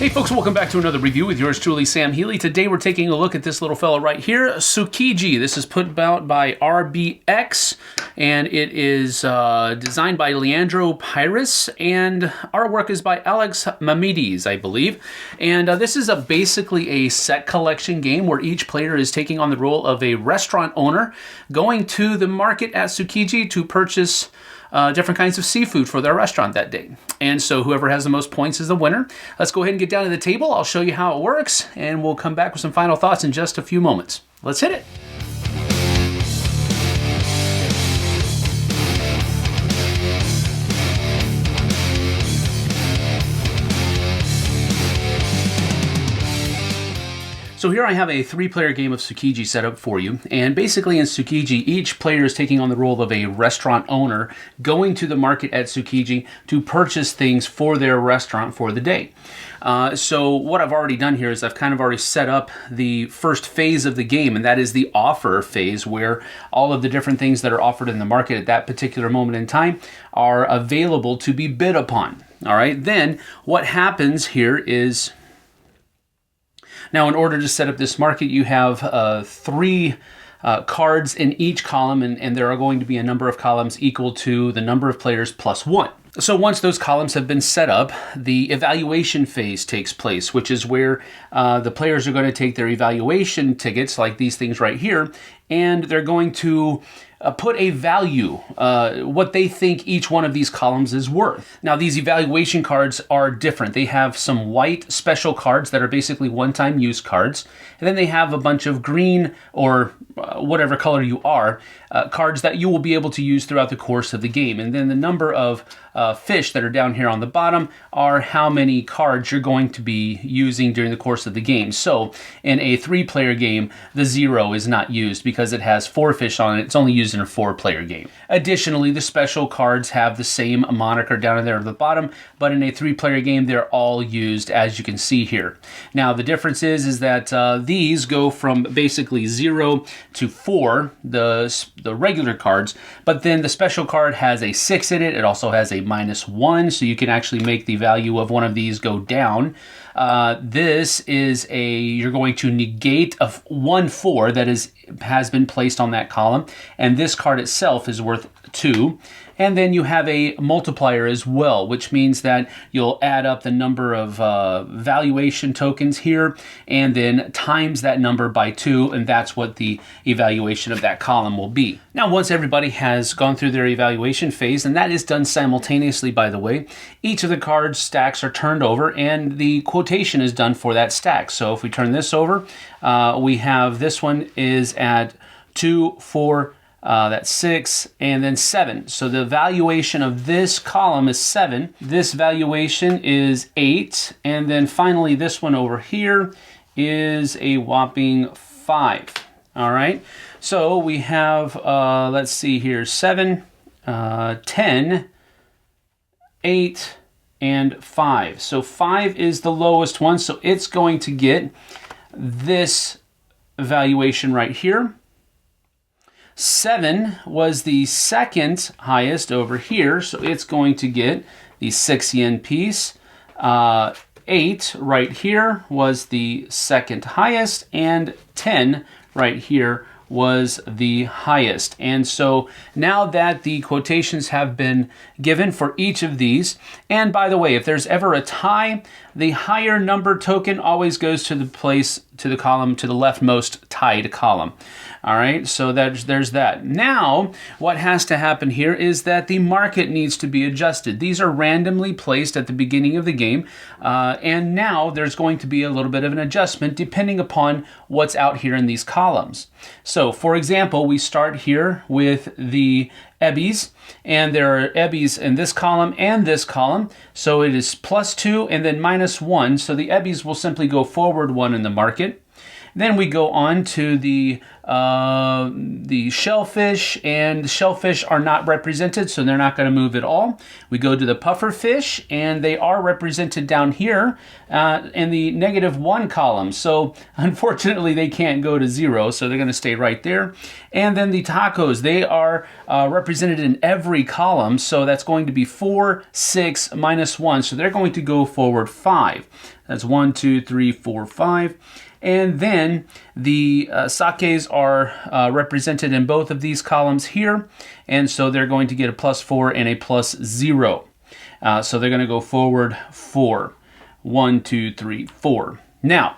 Hey folks, welcome back to another review with yours truly, Sam Healey. Today we're taking a look at this little fella right here, Tsukiji. This is put out by RBX, and it is designed by Leandro Pires, and artwork is by Alex Mamides, I believe. And this is basically a set collection game where each player is taking on the role of a restaurant owner, going to the market at Tsukiji to purchase different kinds of seafood for their restaurant that day. And so whoever has the most points is the winner. Let's go ahead and get down to the table. I'll show you how it works, and we'll come back with some final thoughts in just a few moments. Let's hit it. So here I have a 3-player game of Tsukiji set up for you, and basically in Tsukiji, each player is taking on the role of a restaurant owner going to the market at Tsukiji to purchase things for their restaurant for the day. So what I've already done here is I've kind of already set up the first phase of the game, and that is the offer phase, where all of the different things that are offered in the market at that particular moment in time are available to be bid upon. All right, then what happens here is, now, in order to set up this market, you have 3 cards in each column, and there are going to be a number of columns equal to the number of players plus 1. So once those columns have been set up, the evaluation phase takes place, which is where the players are going to take their evaluation tickets, like these things right here, and they're going to put a value, what they think each one of these columns is worth. Now, these evaluation cards are different. They have some white special cards that are basically one-time use cards, and then they have a bunch of green or whatever color you are, cards that you will be able to use throughout the course of the game. And then the number of fish that are down here on the bottom are how many cards you're going to be using during the course of the game. So in a 3-player game, the 0 is not used because it has 4 fish on it. It's only used in a 4-player game. Additionally, the special cards have the same moniker down there at the bottom, but in a 3-player game, they're all used, as you can see here. Now, the difference is that these go from basically 0 to 4, the regular cards, but then the special card has a 6 in it. It also has a -1, so you can actually make the value of one of these go down. This is you're going to negate a 1/4 that has been placed on that column, and this card itself is worth 2. And then you have a multiplier as well, which means that you'll add up the number of valuation tokens here and then times that number by 2, and that's what the evaluation of that column will be. Now, once everybody has gone through their evaluation phase, and that is done simultaneously, by the way, each of the card stacks are turned over and the quotation is done for that stack. So if we turn this over, we have this one is at 2, 4, that's 6, and then 7. So the valuation of this column is 7. This valuation is 8. And then finally, this one over here is a whopping 5. All right. So we have, let's see here, 7, 10, 8, and 5. So 5 is the lowest one. So it's going to get this valuation right here. 7 was the second highest over here, so it's going to get the 6 yen piece. 8 right here was the second highest, and 10 right here was the highest. And so now that the quotations have been given for each of these, and by the way, if there's ever a tie, the higher number token always goes to the column to the leftmost tied column. All right, so there's that. Now, what has to happen here is that the market needs to be adjusted. These are randomly placed at the beginning of the game, and now there's going to be a little bit of an adjustment depending upon what's out here in these columns. So, for example, we start here with the ebbies, and there are ebbies in this column and this column, so it is +2 and then -1, so the ebbies will simply go forward 1 in the market. Then we go on to the shellfish, and the shellfish are not represented, so they're not going to move at all. We go to the puffer fish, and they are represented down here in the -1 column. So unfortunately, they can't go to 0, so they're going to stay right there. And then the tacos, they are represented in every column, so that's going to be 4, 6, -1. So they're going to go forward 5. That's 1, 2, 3, 4, 5. And then the sakes are represented in both of these columns here. And so they're going to get a +4 and a +0. So they're going to go forward 4. 1, 2, 3, 4. Now,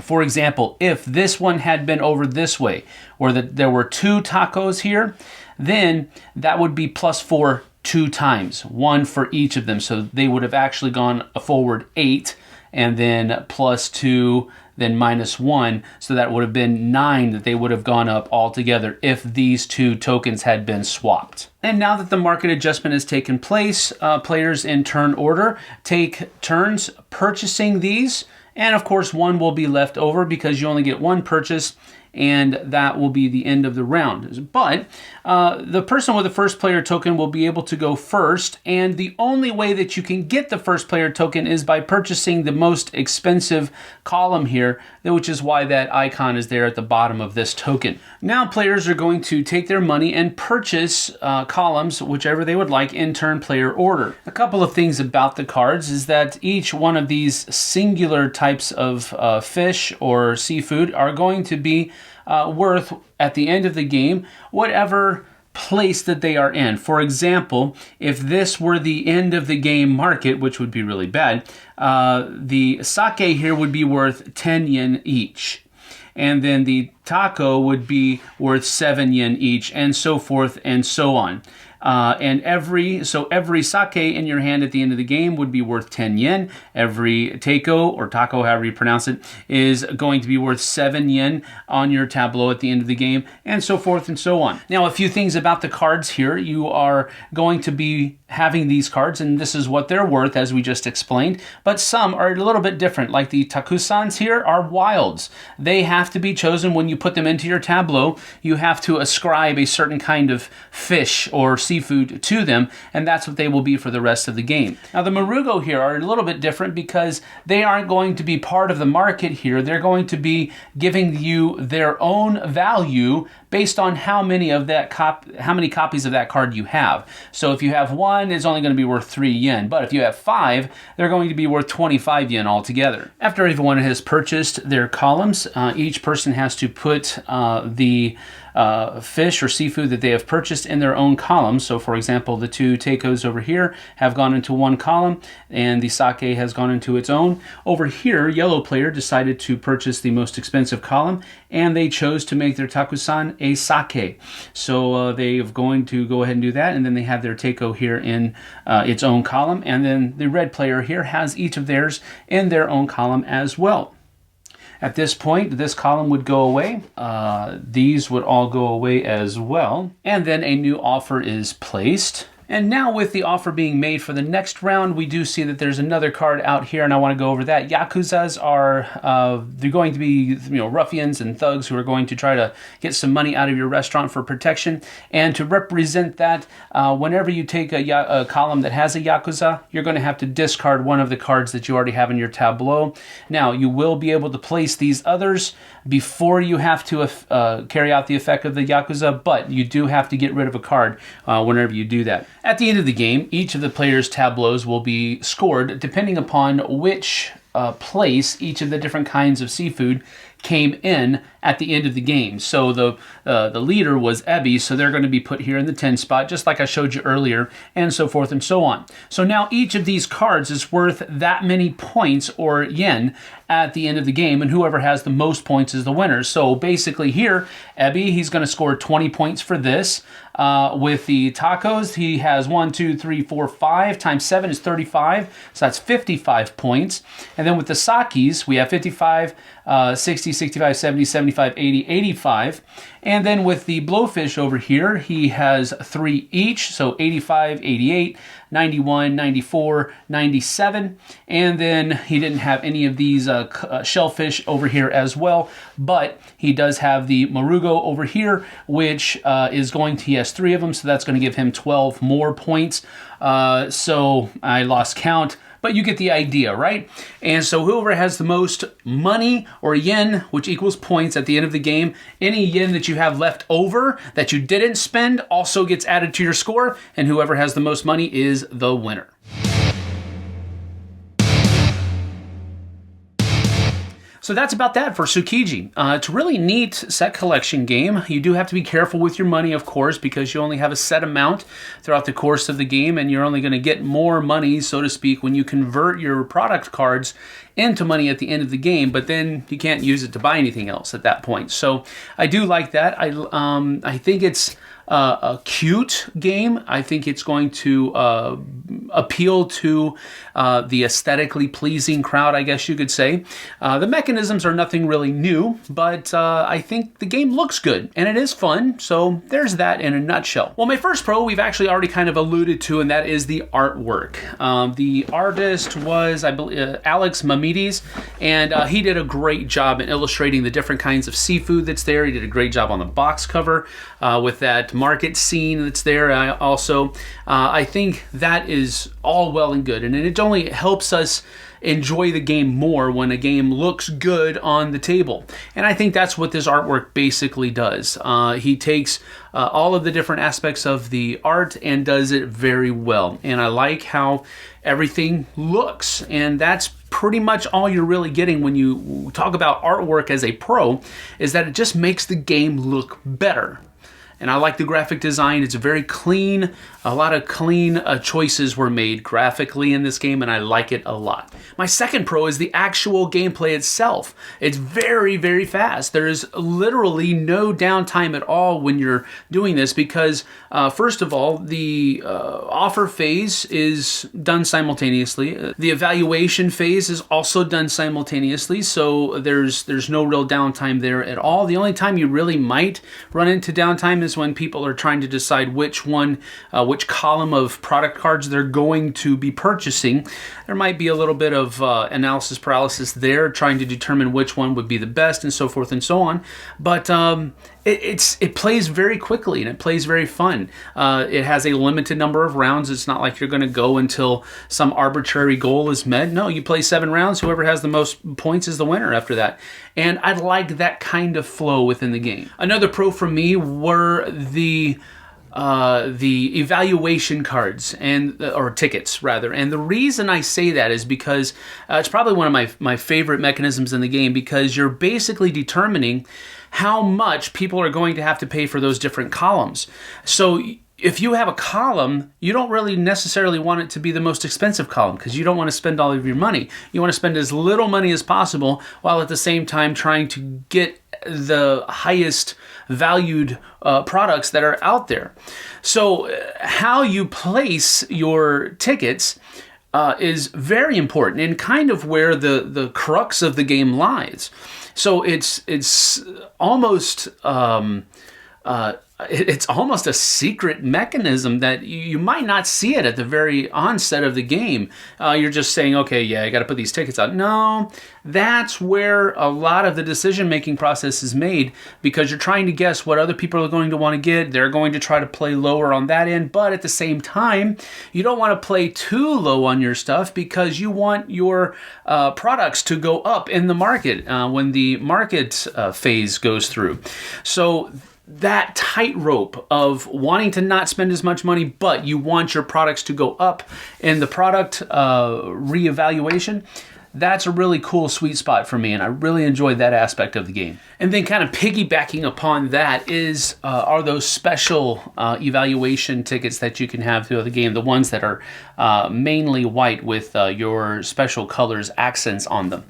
for example, if this one had been over this way, or that there were 2 tacos here, then that would be +4 2 times, 1 for each of them. So they would have actually gone forward 8, and then +2, then -1. So that would have been 9 that they would have gone up altogether if these 2 tokens had been swapped. And now that the market adjustment has taken place, players in turn order take turns purchasing these. And of course, 1 will be left over because you only get 1 purchase, and that will be the end of the round. But the person with the first player token will be able to go first, and the only way that you can get the first player token is by purchasing the most expensive column here, which is why that icon is there at the bottom of this token. Now players are going to take their money and purchase columns, whichever they would like, in turn player order. A couple of things about the cards is that each one of these singular types of fish or seafood are going to be worth, at the end of the game, whatever place that they are in. For example, if this were the end of the game market, which would be really bad, the sake here would be worth 10 yen each. And then the taco would be worth 7 yen each, and so forth and so on. And every sake in your hand at the end of the game would be worth 10 yen. Every taco, or taco, however you pronounce it, is going to be worth 7 yen on your tableau at the end of the game, and so forth and so on. Now, a few things about the cards here. You are going to be having these cards, and this is what they're worth, as we just explained, but some are a little bit different. Like the takusans here are wilds. They have to be chosen when you put them into your tableau. You have to ascribe a certain kind of fish or seafood to them, and that's what they will be for the rest of the game. Now, the marugo here are a little bit different because they aren't going to be part of the market here. They're going to be giving you their own value based on how many copies of that card you have. So if you have 1, it's only going to be worth 3 yen. But if you have 5, they're going to be worth 25 yen altogether. After everyone has purchased their columns, each person has to put the fish or seafood that they have purchased in their own columns. So for example, the 2 tacos over here have gone into one column, and the sake has gone into its own. Over here, yellow player decided to purchase the most expensive column, and they chose to make their takusan a sake. So they're going to go ahead and do that, and then they have their taco here in its own column, and then the red player here has each of theirs in their own column as well. At this point, this column would go away. These would all go away as well. And then a new offer is placed. And now with the offer being made for the next round, we do see that there's another card out here, and I want to go over that. Yakuzas are, they're going to be, ruffians and thugs who are going to try to get some money out of your restaurant for protection. And to represent that, whenever you take a column that has a Yakuza, you're going to have to discard one of the cards that you already have in your tableau. Now, you will be able to place these others before you have to carry out the effect of the Yakuza, but you do have to get rid of a card whenever you do that. At the end of the game, each of the players' tableaus will be scored depending upon which place each of the different kinds of seafood came in at the end of the game. So the leader was Ebi, so they're going to be put here in the 10 spot, just like I showed you earlier, and so forth and so on. So now each of these cards is worth that many points or yen at the end of the game, and whoever has the most points is the winner. So basically here, Ebi, he's going to score 20 points for this. With the tacos, he has 1, 2, 3, 4, 5 times 7 is 35, so that's 55 points. And then with the sakis, we have 55, 60, 60, 65, 70, 75, 80, 85. And then with the blowfish over here, he has 3 each, so 85, 88, 91, 94, 97. And then he didn't have any of these shellfish over here as well, but he does have the Marugo over here, which is going to, he has 3 of them, so that's going to give him 12 more points. So I lost count, but you get the idea, right? And so whoever has the most money or yen, which equals points at the end of the game, any yen that you have left over that you didn't spend also gets added to your score, and whoever has the most money is the winner. So that's about that for Tsukiji. It's a really neat set collection game. You do have to be careful with your money, of course, because you only have a set amount throughout the course of the game, and you're only going to get more money, so to speak, when you convert your product cards into money at the end of the game, but then you can't use it to buy anything else at that point. So I do like that. I think it's a cute game. I think it's going to appeal to the aesthetically pleasing crowd, I guess you could say. The mechanisms are nothing really new, but I think the game looks good and it is fun. So there's that in a nutshell. Well, my first pro we've actually already kind of alluded to, and that is the artwork. The artist was, I believe, Alex Mamides, and he did a great job in illustrating the different kinds of seafood that's there. He did a great job on the box cover with that market scene that's there. I think that is all well and good, and it only helps us enjoy the game more when a game looks good on the table. And I think that's what this artwork basically does. He takes all of the different aspects of the art and does it very well. And I like how everything looks, and that's pretty much all you're really getting when you talk about artwork as a pro, is that it just makes the game look better. And I like the graphic design. It's very clean. A lot of clean choices were made graphically in this game, and I like it a lot. My second pro is the actual gameplay itself. It's very, very fast. There's literally no downtime at all when you're doing this because, first of all, the offer phase is done simultaneously. The evaluation phase is also done simultaneously, so there's no real downtime there at all. The only time you really might run into downtime is when people are trying to decide which column of product cards they're going to be purchasing. There might be a little bit of analysis paralysis there, trying to determine which one would be the best and so forth and so on. But it plays very quickly and it plays very fun. It has a limited number of rounds. It's not like you're going to go until some arbitrary goal is met. No, you play 7 rounds. Whoever has the most points is the winner after that. And I like that kind of flow within the game. Another pro for me were the evaluation cards or tickets rather. And the reason I say that is because it's probably one of my favorite mechanisms in the game, because you're basically determining how much people are going to have to pay for those different columns. So if you have a column, you don't really necessarily want it to be the most expensive column because you don't want to spend all of your money. You want to spend as little money as possible while at the same time trying to get the highest valued products that are out there. So how you place your tickets is very important and kind of where the crux of the game lies. So it's almost it's almost a secret mechanism that you might not see it at the very onset of the game. You're just saying, okay, yeah, I got to put these tickets out. No, that's where a lot of the decision-making process is made, because you're trying to guess what other people are going to want to get. They're going to try to play lower on that end, but at the same time, you don't want to play too low on your stuff because you want your products to go up in the market when the market phase goes through. So that tightrope of wanting to not spend as much money, but you want your products to go up in the product reevaluation, that's a really cool sweet spot for me, and I really enjoyed that aspect of the game. And then kind of piggybacking upon that are those special evaluation tickets that you can have throughout the game, the ones that are mainly white with your special colors accents on them.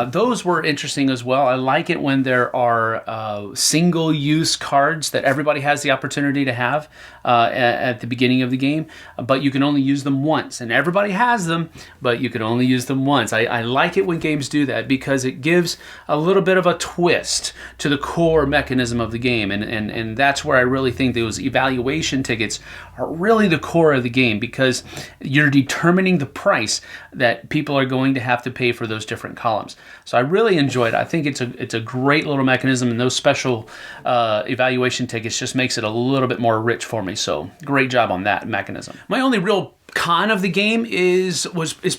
Those were interesting as well. I like it when there are single-use cards that everybody has the opportunity to have at the beginning of the game, but you can only use them once. And everybody has them, but you can only use them once. I like it when games do that because it gives a little bit of a twist to the core mechanism of the game. And that's where I really think those evaluation tickets are really the core of the game, because you're determining the price that people are going to have to pay for those different columns. So I really enjoyed it. I think it's a great little mechanism, and those special evaluation tickets just makes it a little bit more rich for me. So great job on that mechanism. My only real con of the game is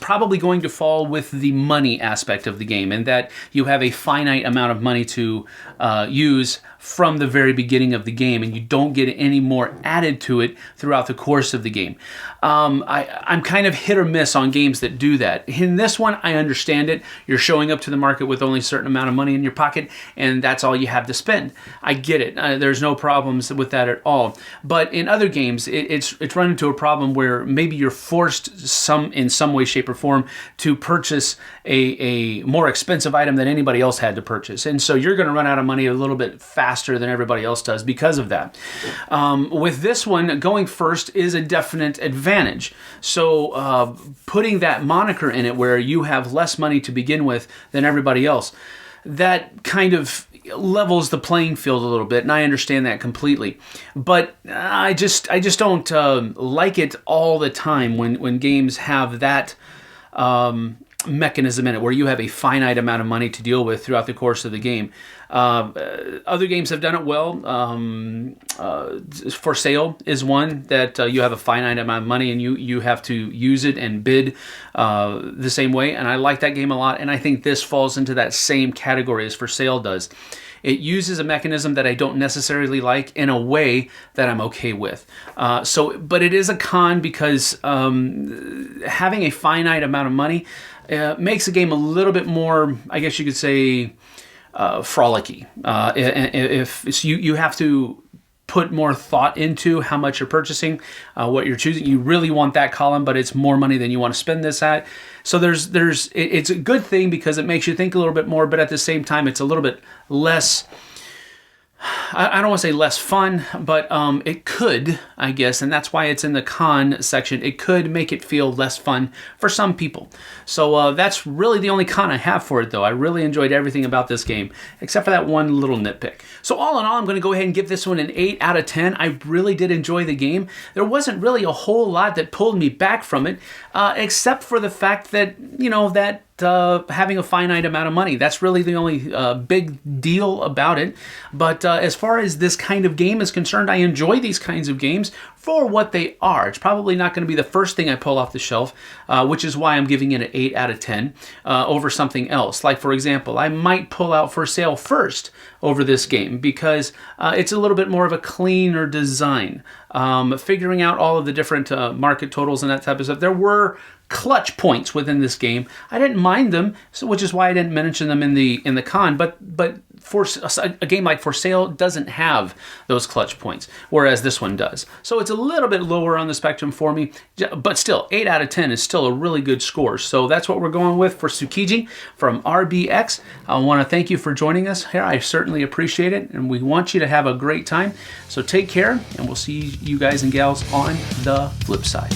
probably going to fall with the money aspect of the game, and that you have a finite amount of money to use from the very beginning of the game, and you don't get any more added to it throughout the course of the game. I'm kind of hit or miss on games that do that. In this one, I understand it. You're showing up to the market with only a certain amount of money in your pocket, and that's all you have to spend. I get it. There's no problems with that at all. But in other games, it's run into a problem where maybe you're forced in some way, shape, or form to purchase a more expensive item than anybody else had to purchase. And so you're going to run out of money a little bit faster than everybody else does because of that. With this one, going first is a definite advantage. So putting that moniker in it where you have less money to begin with than everybody else, that kind of levels the playing field a little bit, and I understand that completely. But I just don't like it all the time when games have that mechanism in it where you have a finite amount of money to deal with throughout the course of the game. Other games have done it well. For Sale is one that you have a finite amount of money and you have to use it and bid the same way, and I like that game a lot, and I think this falls into that same category as For Sale does. It uses a mechanism that I don't necessarily like in a way that I'm okay with. But it is a con because having a finite amount of money makes the game a little bit more, I guess you could say, frolicky. If you have to put more thought into how much you're purchasing, what you're choosing. You really want that column, but it's more money than you want to spend this at. So it's a good thing because it makes you think a little bit more, but at the same time, it's a little bit less, I don't want to say less fun, but it could, I guess, and that's why it's in the con section. It could make it feel less fun for some people. So that's really the only con I have for it, though. I really enjoyed everything about this game, except for that one little nitpick. So all in all, I'm going to go ahead and give this one an 8 out of 10. I really did enjoy the game. There wasn't really a whole lot that pulled me back from it, except for the fact that, having a finite amount of money. That's really the only big deal about it. But as far as this kind of game is concerned, I enjoy these kinds of games for what they are. It's probably not going to be the first thing I pull off the shelf, which is why I'm giving it an 8 out of 10 over something else. Like, for example, I might pull out For Sale first over this game because it's a little bit more of a cleaner design. Figuring out all of the different market totals and that type of stuff. There were clutch points within this game. I didn't mind them, which is why I didn't mention them in the con. But for a game like For Sale doesn't have those clutch points, whereas this one does. So it's a little bit lower on the spectrum for me, but still, 8 out of 10 is still a really good score. So that's what we're going with for Tsukiji from RBX. I want to thank you for joining us here. I certainly appreciate it, and we want you to have a great time. So take care, and we'll see you guys and gals on the flip side.